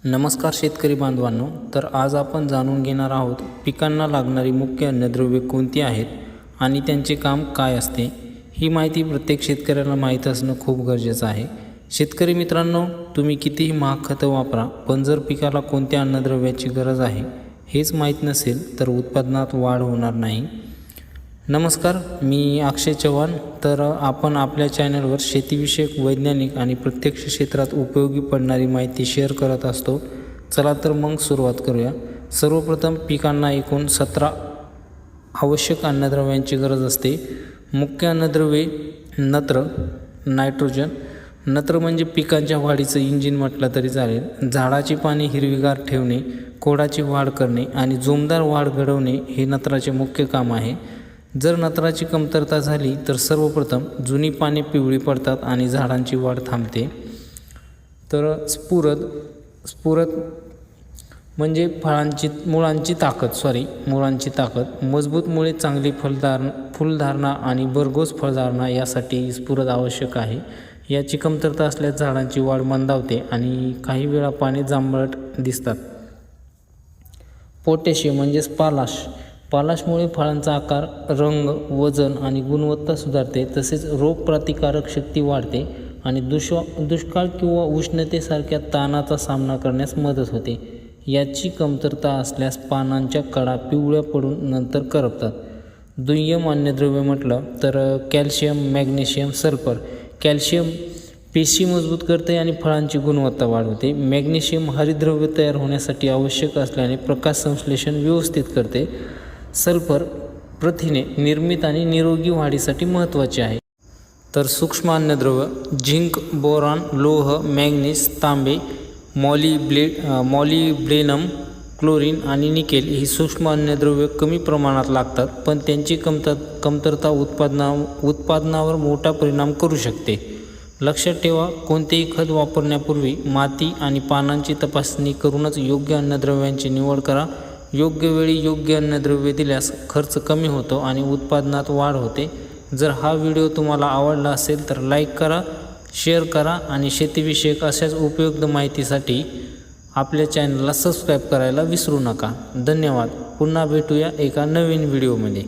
नमस्कार शेतकरी बांधवांनो, तर आज आपण जाणून घेणार आहोत पिकांना लागणारी मुख्य अन्नद्रव्ये कोणती आहेत आणि त्यांचे काम काय असते। ही माहिती प्रत्येक शेतकऱ्याला माहीत असणं खूप गरजेचं आहे। शेतकरी मित्रांनो, तुम्ही कितीही महाग खतं वापरा, पण जर पिकाला कोणत्या अन्नद्रव्याची गरज आहे हेच माहीत नसेल तर उत्पादनात वाढ होणार नाही। नमस्कार, मी अक्षय चव्हाण। तर आपण आपल्या चॅनलवर शेतीविषयक वैज्ञानिक आणि प्रत्यक्ष क्षेत्रात उपयोगी पडणारी माहिती शेअर करत असतो। चला तर मग सुरुवात करूया। सर्वप्रथम पिकांना एकूण 17 आवश्यक अन्नद्रव्यांची गरज असते। मुख्य अन्नद्रव्ये नत्र, नायट्रोजन। नत्र म्हणजे पिकांच्या वाढीचं इंजिन म्हटलं तरी चालेल। झाडाची पाने हिरवीगार ठेवणे, खोडाची वाढ करणे आणि जोमदार वाढ घडवणे हे नत्राचे मुख्य काम आहे। जर नत्राची कमतरता झाली तर सर्वप्रथम जुनी पाने पिवळी पडतात आणि झाडांची वाढ थांबते। तर स्फुरद म्हणजे मुळांची ताकद। मजबूत मुळे, चांगली फुलधारणा आणि भरघोस फळधारणा यासाठी स्फुरद आवश्यक आहे। याची कमतरता असल्यास झाडांची वाढ मंदावते आणि काही वेळा पाने जांभळट दिसतात। पोटॅशियम म्हणजेच पालाशमुळे फळांचा आकार, रंग, वजन आणि गुणवत्ता सुधारते। तसेच रोगप्रतिकारक शक्ती वाढते आणि दुष्काळ किंवा उष्णतेसारख्या ताणाचा सामना करण्यास मदत होते। याची कमतरता असल्यास पानांच्या कडा पिवळ्या पडून नंतर करपतात। दुय्यम अन्नद्रव्य म्हटलं तर कॅल्शियम, मॅग्नेशियम, सल्फर। कॅल्शियम पेशी मजबूत करते आणि फळांची गुणवत्ता वाढवते। मॅग्नेशियम हरितद्रव्य तयार होण्यासाठी आवश्यक असल्याने प्रकाश संश्लेषण व्यवस्थित करते। सल्फर प्रथिने निर्मित आणि निरोगी वाढीसाठी महत्त्वाचे आहे। तर सूक्ष्म अन्नद्रव्य झिंक, बोरॉन, लोह, मॅग्नीज, तांबे, मॉलिब्डेनम, क्लोरीन आणि निकेल ही सूक्ष्म अन्नद्रव्ये कमी प्रमाणात लागतात, पण त्यांची कमतरता उत्पादनावर मोठा परिणाम करू शकते। लक्षात ठेवा, कोणतेही खत वापरण्यापूर्वी माती आणि पानांची तपासणी करूनच योग्य अन्नद्रव्यांची निवड करा। योग्य वेळी योग्य अन्नद्रव्ये दिल्यास खर्च कमी होतो आणि उत्पादनात वाढ होते। जर हा व्हिडिओ तुम्हाला आवडला असेल तर लाईक करा, शेअर करा आणि शेतीविषयक अशाच उपयुक्त माहितीसाठी आपल्या चॅनलला सबस्क्राईब करायला विसरू नका। धन्यवाद। पुन्हा भेटूया एका नवीन व्हिडिओमध्ये।